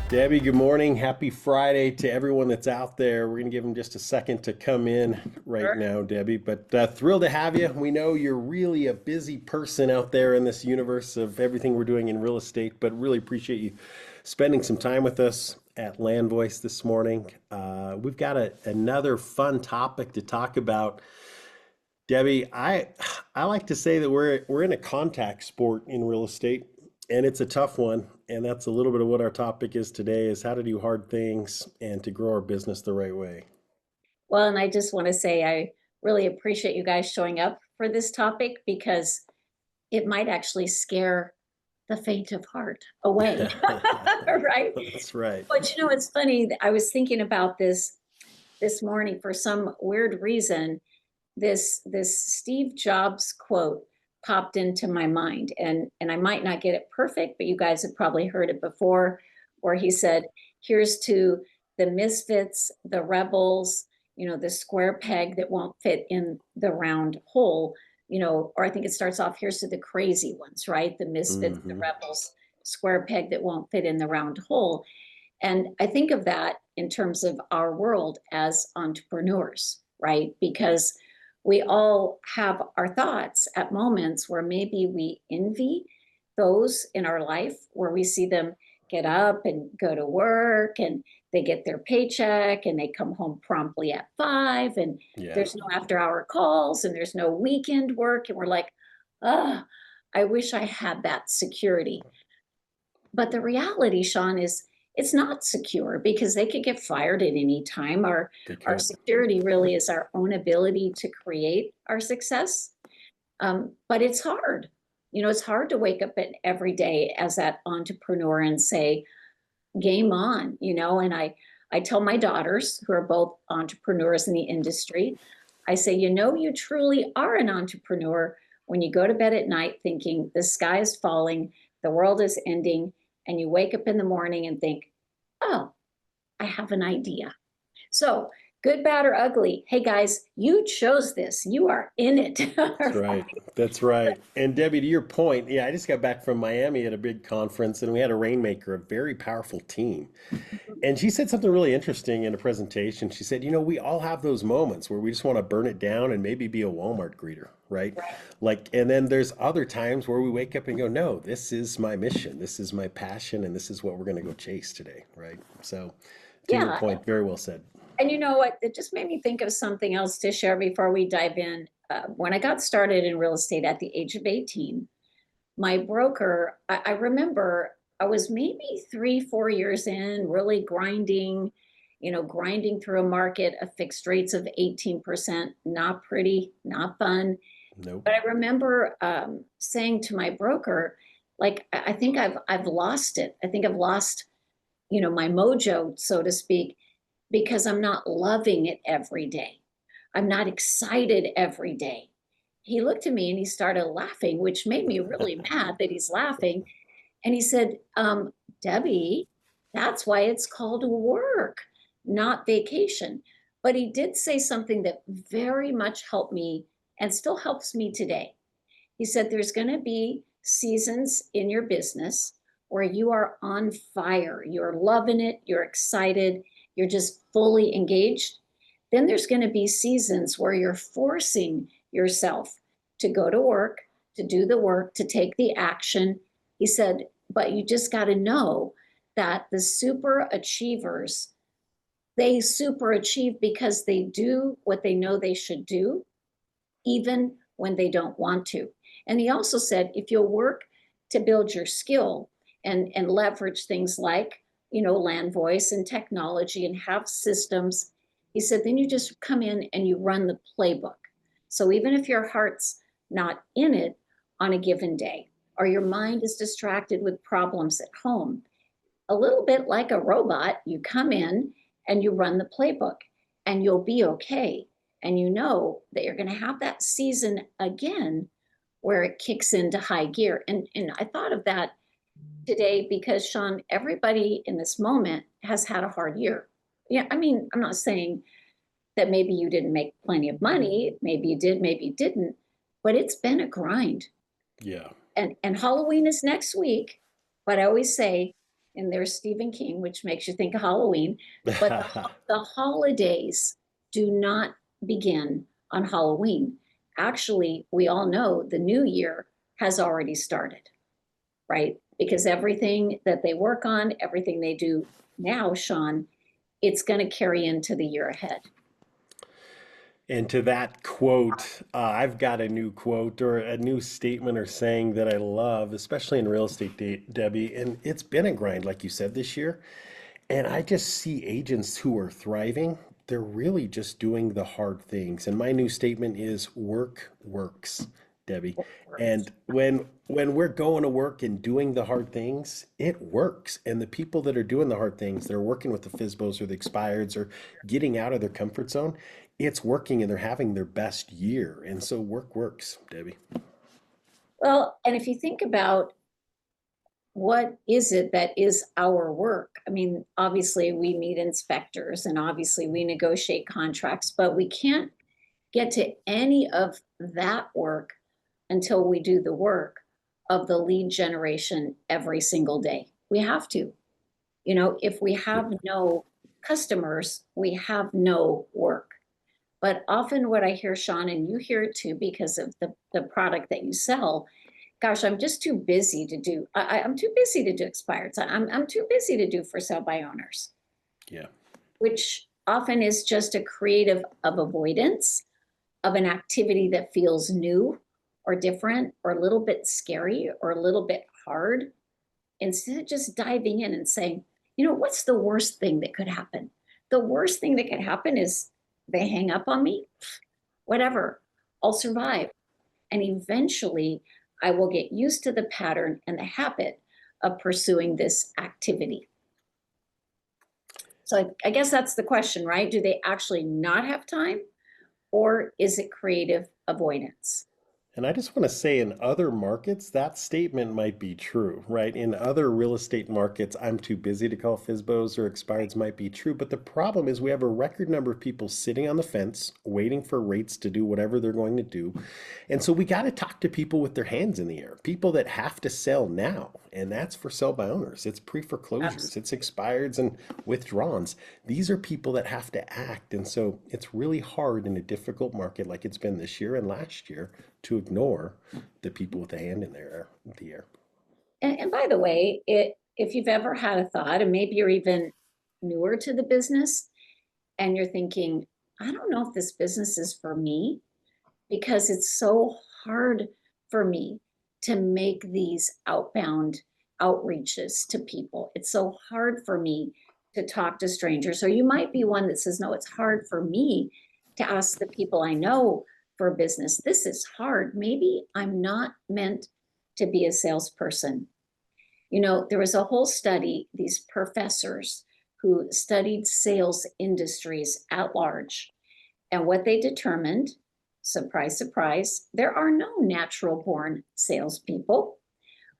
Debbie, good morning. Happy Friday to everyone that's out there. We're going to give them just a second to come in right Sure. now, Debbie. But thrilled to have you. We know you're really a busy person out there in this universe of everything we're doing in real estate, but really appreciate you spending some time with us at Landvoice this morning. We've got another fun topic to talk about. Debbie, I like to say that we're in a contact sport in real estate, and it's a tough one. And that's a little bit of what our topic is today: is how to do hard things and to grow our business the right way. Well, and I just want to say I really appreciate you guys showing up for this topic because it might actually scare the faint of heart away. Right? That's right. But it's funny. I was thinking about this morning for some weird reason. This Steve Jobs quote popped into my mind, and I might not get it perfect, but you guys have probably heard it before, where he said, "Here's to the misfits, the rebels, the square peg that won't fit in the round hole." Or I think it starts off, "Here's to the crazy ones," right? The misfits, the Hmm. rebels, square peg that won't fit in the round hole. And I think of that in terms of our world as entrepreneurs, right? Because we all have our thoughts at moments where maybe we envy those in our life, where we see them get up and go to work and they get their paycheck and they come home promptly at 5 and Yeah. there's no after hour calls and there's no weekend work. And we're like, oh, I wish I had that security. But the reality, Sean, is it's not secure because they could get fired at any time. Our They our could. security really is our own ability to create our success. But it's hard. It's hard to wake up every day as that entrepreneur and say, game on, and I tell my daughters who are both entrepreneurs in the industry, I say, you truly are an entrepreneur when you go to bed at night thinking the sky is falling, the world is ending, and you wake up in the morning and think, oh, I have an idea. So, good, bad, or ugly, hey guys, you chose this. You are in it. That's right. That's right. And Debbie, to your point, yeah, I just got back from Miami at a big conference and we had a rainmaker, a very powerful team. And she said something really interesting in a presentation. She said, we all have those moments where we just want to burn it down and maybe be a Walmart greeter, right? Like, and then there's other times where we wake up and go, no, this is my mission, this is my passion, and this is what we're going to go chase today, right? So, to your Yeah. point, very well said. And you know what? It just made me think of something else to share before we dive in. When I got started in real estate at the age of 18, my broker, I remember I was maybe 3, 4 years in, really grinding, grinding through a market of fixed rates of 18%, not pretty, not fun. Nope. But I remember saying to my broker, like, I think I've lost it. I think I've lost, my mojo, so to speak, because I'm not loving it every day. I'm not excited every day. He looked at me and he started laughing, which made me really mad that he's laughing. And he said, Debbie, that's why it's called work, not vacation. But he did say something that very much helped me and still helps me today. He said, there's going to be seasons in your business where you are on fire, you're loving it, you're excited, you're just fully engaged. Then there's going to be seasons where you're forcing yourself to go to work, to do the work, to take the action. He said, but you just got to know that the super achievers, they super achieve because they do what they know they should do, even when they don't want to. And he also said, if you'll work to build your skill and leverage things like, Landvoice and technology and have systems, he said, then you just come in and you run the playbook. So even if your heart's not in it on a given day, or your mind is distracted with problems at home, a little bit like a robot, you come in and you run the playbook and you'll be okay. And you know that you're going to have that season again where it kicks into high gear. And I thought of that today because, Sean, everybody in this moment has had a hard year. Yeah, I mean, I'm not saying that maybe you didn't make plenty of money. Maybe you did, maybe you didn't, but it's been a grind. Yeah. And Halloween is next week, but I always say and there's Stephen King, which makes you think of Halloween. But the holidays do not begin on Halloween. Actually, we all know the new year has already started, right? Because everything that they work on, everything they do now, Sean, it's going to carry into the year ahead. And to that quote, I've got a new quote or a new statement or saying that I love, especially in real estate, Debbie. And it's been a grind, like you said, this year. And I just see agents who are thriving. They're really just doing the hard things. And my new statement is work works, Debbie. And when we're going to work and doing the hard things, it works. And the people that are doing the hard things, they're working with the FSBOs or the expireds or getting out of their comfort zone, it's working and they're having their best year. And so work works, Debbie. Well, and if you think about what is it that is our work? I mean, obviously we meet inspectors and obviously we negotiate contracts, but we can't get to any of that work until we do the work of the lead generation every single day. We have to. You know, if we have no customers, we have no work. But often what I hear, Sean, and you hear it too, because of the product that you sell, gosh, I'm just too busy to do, I'm too busy to do expireds. I'm too busy to do for sale by owners. Yeah. Which often is just a creative of avoidance of an activity that feels new or different or a little bit scary or a little bit hard, instead of just diving in and saying, you know, what's the worst thing that could happen? The worst thing that could happen is they hang up on me, whatever, I'll survive. And eventually I will get used to the pattern and the habit of pursuing this activity. So I guess that's the question, right? Do they actually not have time, or is it creative avoidance? And I just want to say in other markets, that statement might be true, right? In other real estate markets, I'm too busy to call FSBOs or expireds might be true. But the problem is we have a record number of people sitting on the fence, waiting for rates to do whatever they're going to do. And so we got to talk to people with their hands in the air, people that have to sell now. And that's for sell by owners. It's pre-foreclosures, it's expireds and withdrawals. These are people that have to act. And so it's really hard in a difficult market like it's been this year and last year to ignore the people with a hand in the air. And by the way, if you've ever had a thought, and maybe you're even newer to the business, and you're thinking, I don't know if this business is for me, because it's so hard for me to make these outbound outreaches to people. It's so hard for me to talk to strangers. So you might be one that says, no, it's hard for me to ask the people I know for business. This is hard. Maybe I'm not meant to be a salesperson. You know, there was a whole study, these professors who studied sales industries at large. And what they determined, surprise, surprise, there are no natural born salespeople.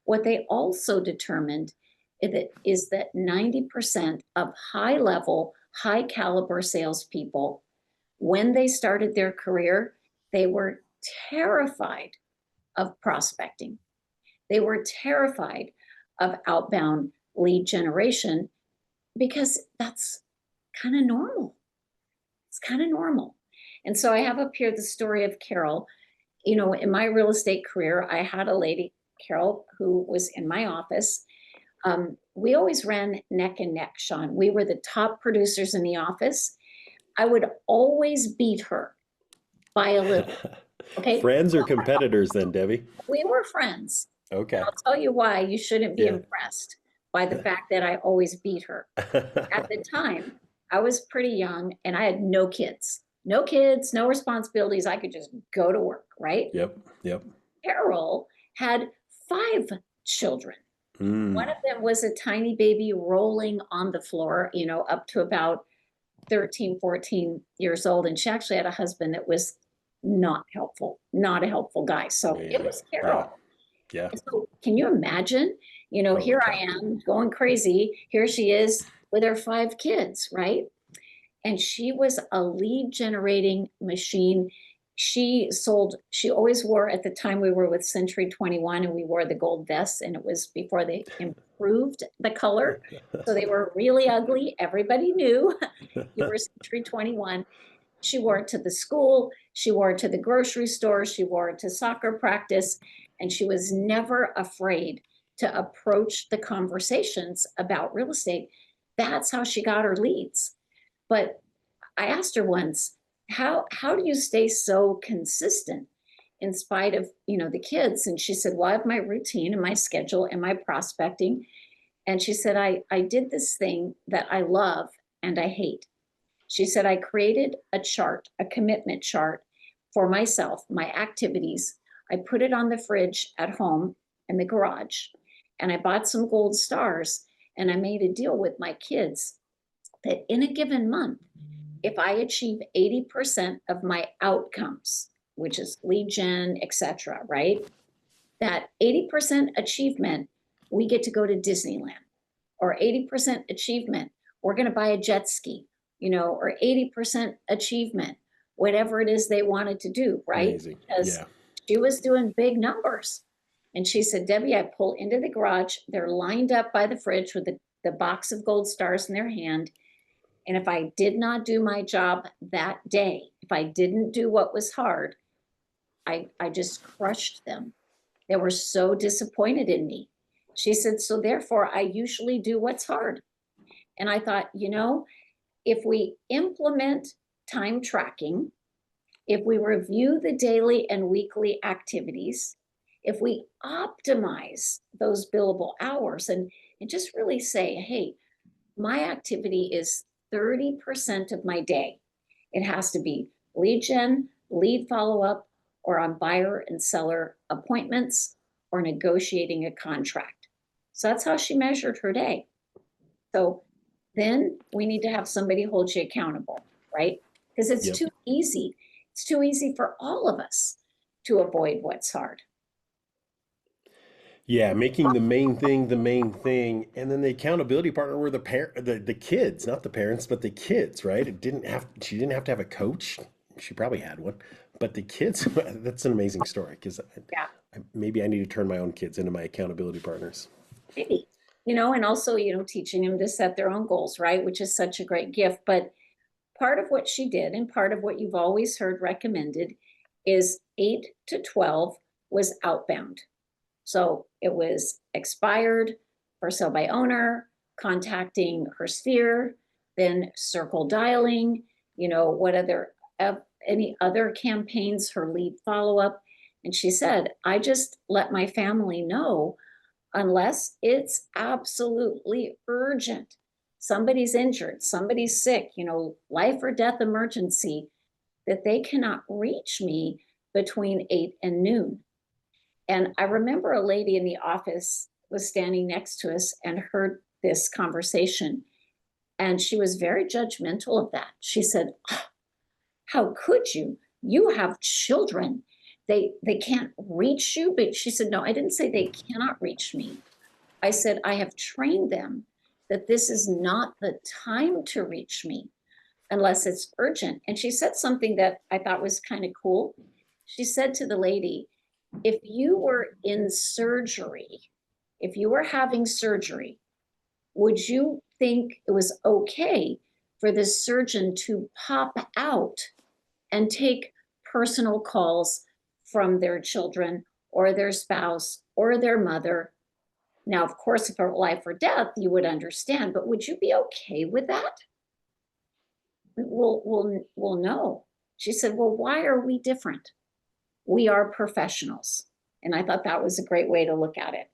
What they also determined is that 90% of high level, high caliber salespeople, when they started their career, they were terrified of prospecting. They were terrified of outbound lead generation because that's kind of normal. It's kind of normal. And so I have up here the story of Carol. You know, in my real estate career, I had a lady, Carol, who was in my office. We always ran neck and neck, Sean. We were the top producers in the office. I would always beat her by a little. Okay. Friends or competitors then, Debbie? We were friends. Okay. And I'll tell you why you shouldn't be impressed by the fact that I always beat her. At the time, I was pretty young and I had no kids. No kids, no responsibilities. I could just go to work, right? Yep. Carol had 5 children. One of them was a tiny baby rolling on the floor, you know, up to about 13, 14 years old. And she actually had a husband that was not helpful, not a helpful guy. So it was Carol. Yeah. So can you imagine, you know, here I am going crazy. Here she is with her 5 kids, right? And she was a lead generating machine. she always wore, at the time we were with Century 21 and we wore the gold vests, and it was before they improved the color. So they were really ugly. Everybody knew you were Century 21. She wore it to the school. She wore it to the grocery store. She wore it to soccer practice. And she was never afraid to approach the conversations about real estate. That's how she got her leads. But I asked her once, how do you stay so consistent in spite of, the kids? And she said, well, I have my routine and my schedule and my prospecting. And she said, I did this thing that I love and I hate. She said, I created a chart, a commitment chart for myself, my activities. I put it on the fridge at home in the garage, and I bought some gold stars, and I made a deal with my kids that in a given month, if I achieve 80% of my outcomes, which is lead gen, etc., right? That 80% achievement, we get to go to Disneyland, or 80% achievement, we're going to buy a jet ski, or 80% achievement, whatever it is they wanted to do, right? Amazing. Because Yeah. she was doing big numbers. And she said, Debbie, I pull into the garage. They're lined up by the fridge with the box of gold stars in their hand. And if I did not do my job that day, if I didn't do what was hard, I just crushed them. They were so disappointed in me. She said, so therefore, I usually do what's hard. And I thought, if we implement time tracking, if we review the daily and weekly activities, if we optimize those billable hours and just really say, hey, my activity is 30% of my day. It has to be lead gen, lead follow-up, or on buyer and seller appointments, or negotiating a contract. So that's how she measured her day. So then we need to have somebody hold you accountable, right? Because it's Yep. too easy. It's too easy for all of us to avoid what's hard. Yeah, making the main thing, and then the accountability partner were the kids, not the parents, but the kids, right? She didn't have to have a coach. She probably had one, but the kids, that's an amazing story because Yeah, maybe I need to turn my own kids into my accountability partners. maybe. And also, teaching them to set their own goals, right? Which is such a great gift. But part of what she did, and part of what you've always heard recommended, is 8 to 12 was outbound. So it was expired, for sale by owner, contacting her sphere, then circle dialing, what other, any other campaigns, her lead follow-up. And she said, I just let my family know unless it's absolutely urgent. Somebody's injured, somebody's sick, life or death emergency, that they cannot reach me between 8 and noon. And I remember a lady in the office was standing next to us and heard this conversation. And she was very judgmental of that. She said, "Oh, how could you? You have children. They can't reach you." But she said, no, I didn't say they cannot reach me. I said, I have trained them that this is not the time to reach me unless it's urgent. And she said something that I thought was kind of cool. She said to the lady, if you were in surgery, if you were having surgery, would you think it was okay for the surgeon to pop out and take personal calls from their children or their spouse or their mother? Now, of course, if it were life or death, you would understand, but would you be okay with that? Well, no. She said, well, why are we different? We are professionals. And I thought that was a great way to look at it.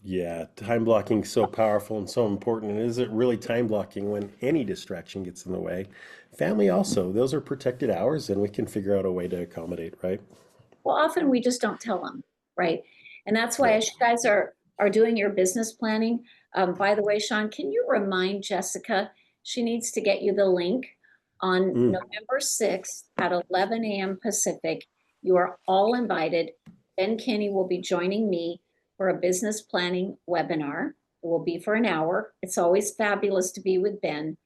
Yeah, time blocking is so powerful and so important. And is it really time blocking when any distraction gets in the way? Family also, those are protected hours, and we can figure out a way to accommodate, right? Well, often we just don't tell them, right? And that's why, Yeah. as you guys are doing your business planning, by the way, Sean, can you remind Jessica she needs to get you the link on Mm. November 6th at 11 a.m. Pacific. You are all invited. Ben Kinney will be joining me for a business planning webinar. It will be for an hour. It's always fabulous to be with Ben.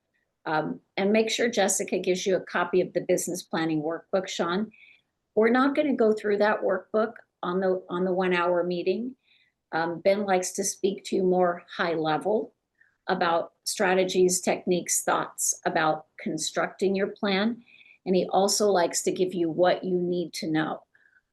And make sure Jessica gives you a copy of the business planning workbook, Sean. we're not going to go through that workbook on the 1 hour meeting. Ben likes to speak to you more high level about strategies, techniques, thoughts about constructing your plan. And he also likes to give you what you need to know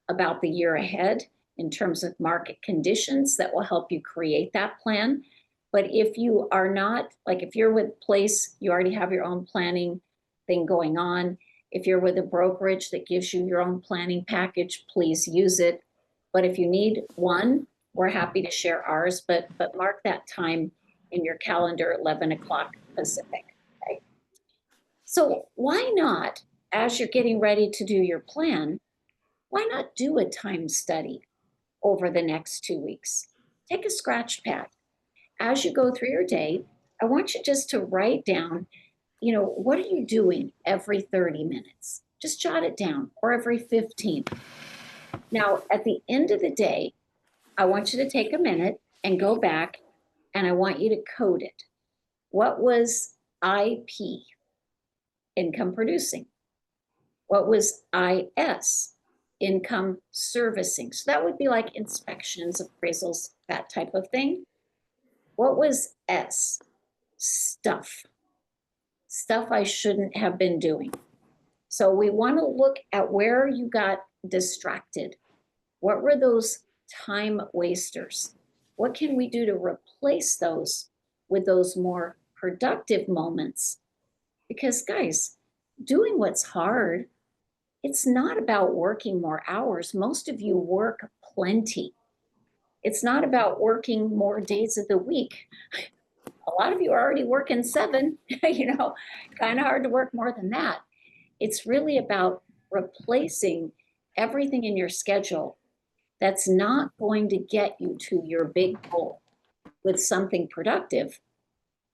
about the year ahead in terms of market conditions that will help you create that plan. But if you are not, like if you're with Place, you already have your own planning thing going on. If you're with a brokerage that gives you your own planning package, please use it. But if you need one, we're happy to share ours, but mark that time in your calendar, 11 o'clock Pacific. Okay? So why not, as you're getting ready to do your plan, why not do a time study over the next 2 weeks? Take a scratch pad. As you go through your day, I want you just to write down, what are you doing every 30 minutes? Just jot it down, or every 15. Now, at the end of the day, I want you to take a minute and go back, and I want you to code it. What was IP? Income producing. What was IS? Income servicing. So that would be like inspections, appraisals, that type of thing. What was S? Stuff. Stuff I shouldn't have been doing. So we want to look at where you got distracted. What were those time wasters? What can we do to replace those with those more productive moments? Because guys, doing what's hard, it's not about working more hours. Most of you work plenty. It's not about working more days of the week. A lot of you are already working 7, kind of hard to work more than that. It's really about replacing everything in your schedule that's not going to get you to your big goal with something productive.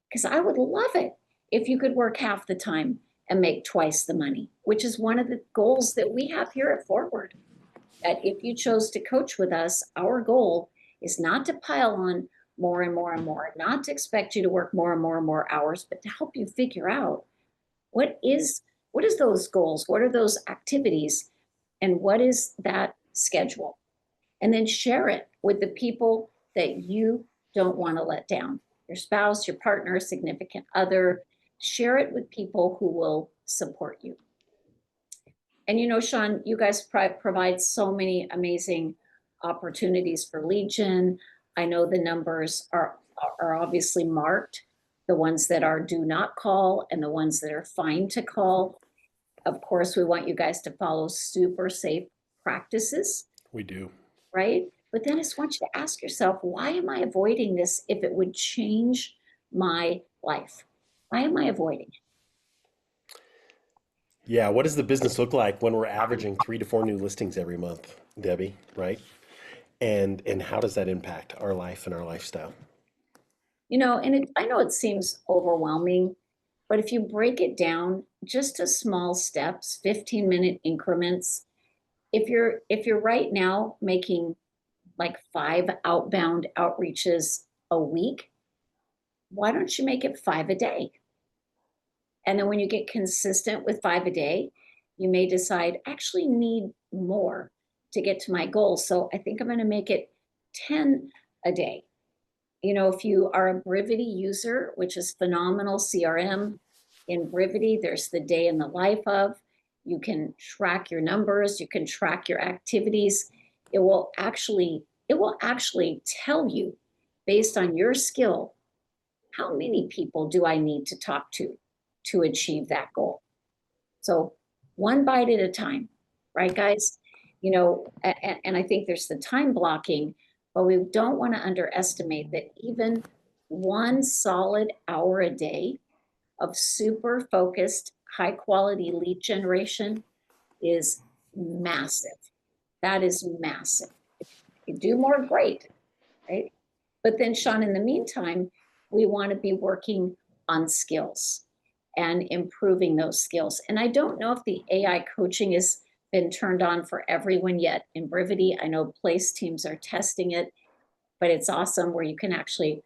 Because I would love it if you could work half the time and make twice the money, which is one of the goals that we have here at Forward. That if you chose to coach with us, our goal is not to pile on more and more and more, not to expect you to work more and more and more hours, but to help you figure out what is those goals, what are those activities, and what is that schedule? And then share it with the people that you don't want to let down. Your spouse, your partner, significant other. Share it with people who will support you. And Sean, you guys provide so many amazing opportunities for lead gen. I know the numbers are obviously marked, the ones that are do not call and the ones that are fine to call. Of course, we want you guys to follow super safe practices. We do. Right? But then I just want you to ask yourself, why am I avoiding this if it would change my life? Why am I avoiding it? Yeah, what does the business look like when we're averaging 3 to 4 new listings every month, Debbie, right? And how does that impact our life and our lifestyle? I know it seems overwhelming, but if you break it down just to small steps, 15-minute increments, if you're right now making like 5 outbound outreaches a week, why don't you make it 5 a day? And then when you get consistent with 5 a day, you may decide, I actually need more to get to my goal. So I think I'm going to make it 10 a day. If you are a Brivity user, which is phenomenal CRM, in Brivity, there's the day in the life of. You can track your numbers, you can track your activities. It will actually tell you, based on your skill, how many people do I need to talk to achieve that goal. So one bite at a time, right, guys? And I think there's the time blocking, but we don't want to underestimate that even one solid hour a day of super focused, high quality lead generation is massive. That is massive. If you do more, great, right? But then, Sean, in the meantime, we want to be working on skills and improving those skills. And I don't know if the AI coaching has been turned on for everyone yet in Brivity. I know Place teams are testing it, but it's awesome where you can actually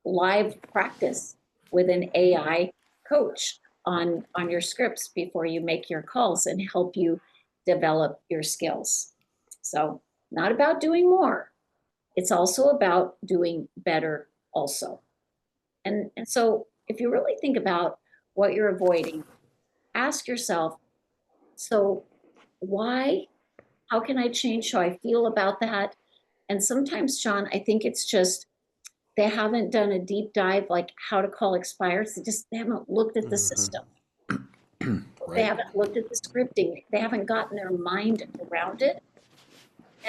live practice with an AI coach on your scripts before you make your calls and help you develop your skills. So not about doing more. It's also about doing better also. And so if you really think about what you're avoiding, ask yourself, so why? How can I change how I feel about that? And sometimes, John, I think it's just they haven't done a deep dive like how to call expires. They haven't looked at the system. They Right. haven't looked at the scripting. They haven't gotten their mind around it.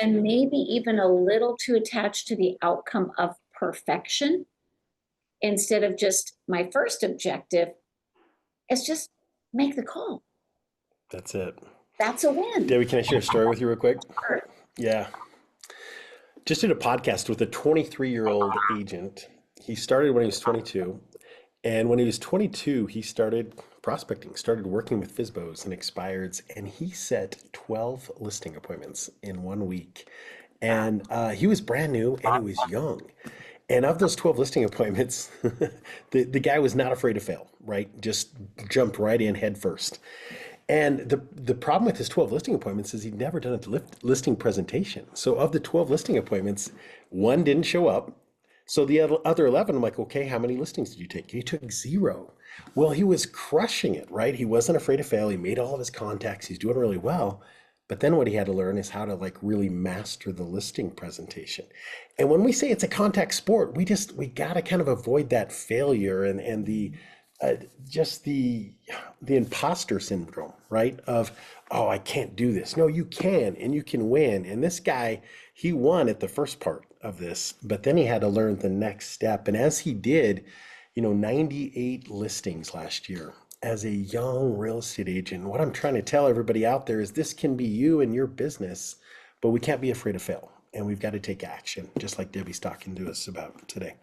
And maybe even a little too attached to the outcome of perfection instead of just my first objective is just make the call. That's it. That's a win. Debbie, can I share a story with you real quick? Sure. Yeah. Just did a podcast with a 23-year-old agent. He started when he was 22. And when he was 22, he started prospecting, started working with FSBOs and expireds, and he set 12 listing appointments in 1 week. And he was brand new and he was young. And of those 12 listing appointments, the guy was not afraid to fail, right? Just jumped right in head first. And the problem with his 12 listing appointments is he'd never done a listing presentation. So of the 12 listing appointments, one didn't show up. So the other 11, I'm like, okay, how many listings did you take? He took 0. Well, he was crushing it, right? He wasn't afraid to fail. He made all of his contacts. He's doing really well. But then what he had to learn is how to like really master the listing presentation. And when we say it's a contact sport, we got to kind of avoid that failure and the just the imposter syndrome, right? Of, oh, I can't do this. No, you can, and you can win. And this guy, he won at the first part of this, but then he had to learn the next step. And as he did, 98 listings last year as a young real estate agent. What I'm trying to tell everybody out there is this can be you and your business, but we can't be afraid to fail. And we've got to take action, just like Debbie's talking to us about today.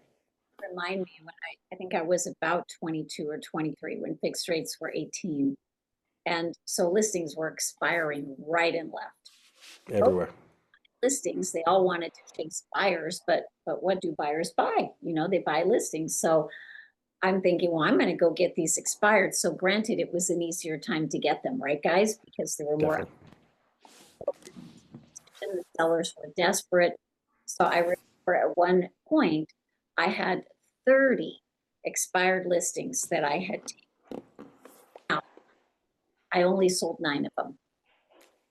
Remind me when I think I was about 22 or 23 when fixed rates were 18. And so listings were expiring right and left. Everywhere. Listings, they all wanted to chase buyers, but what do buyers buy? They buy listings. So I'm thinking, well, I'm going to go get these expired. So granted, it was an easier time to get them, right, guys? Because there were more, and the sellers were desperate. So I remember at one point, I had 30 expired listings that I had taken. Now, I only sold 9 of them,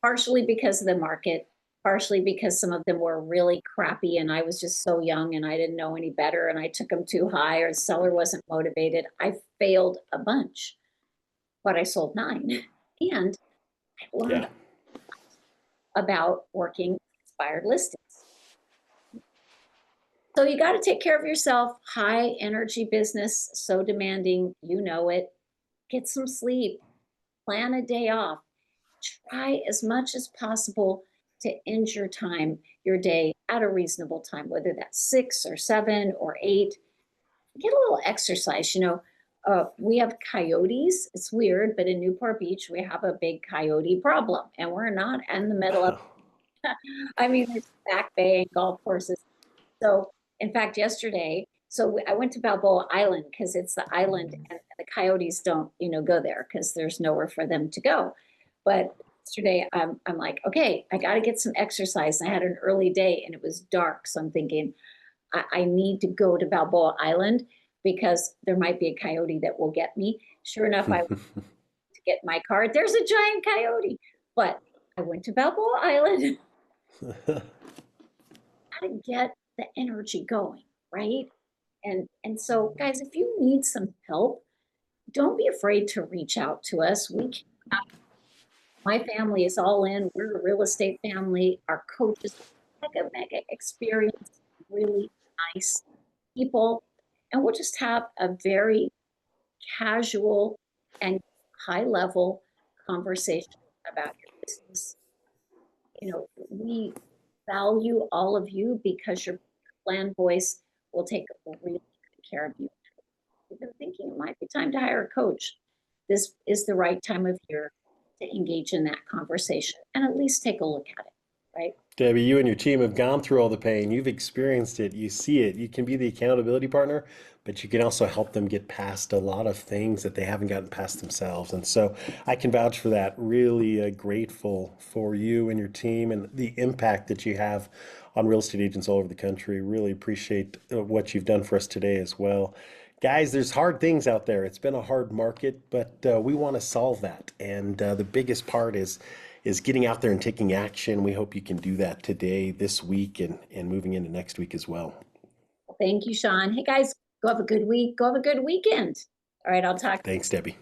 partially because of the market, partially because some of them were really crappy and I was just so young and I didn't know any better and I took them too high or the seller wasn't motivated. I failed a bunch, but I sold 9 and I learned about working expired listings. So you got to take care of yourself. High energy business, so demanding, you know it. Get some sleep, plan a day off. Try as much as possible to end your day at a reasonable time, whether that's 6 or 7 or 8. Get a little exercise. We have coyotes. It's weird, but in Newport Beach, we have a big coyote problem, and we're not in the middle of, there's Back Bay and golf courses. So, in fact, yesterday, I went to Balboa Island because it's the island and the coyotes don't, go there because there's nowhere for them to go. But yesterday, I'm like, okay, I got to get some exercise. I had an early day and it was dark. So I'm thinking, I need to go to Balboa Island because there might be a coyote that will get me. Sure enough, I went to get my car. There's a giant coyote. But I went to Balboa Island. How to get the energy going, right? And so, guys, if you need some help, don't be afraid to reach out to us. My family is all in. We're a real estate family. Our coaches, mega experienced, really nice people. And we'll just have a very casual and high level conversation about your business. We value all of you because your Landvoice will take really good care of you. You've been thinking it might be time to hire a coach. This is the right time of year to engage in that conversation and at least take a look at it, right? Debbie, you and your team have gone through all the pain. You've experienced it. You see it. You can be the accountability partner, but you can also help them get past a lot of things that they haven't gotten past themselves. And so I can vouch for that. Really grateful for you and your team and the impact that you have on real estate agents all over the country. Really appreciate what you've done for us today as well. Guys, there's hard things out there. It's been a hard market, but we want to solve that. And the biggest part is getting out there and taking action. We hope you can do that today, this week, and moving into next week as well. Thank you, Sean. Hey guys, go have a good week. Go have a good weekend. All right, I'll talk. Thanks, Debbie.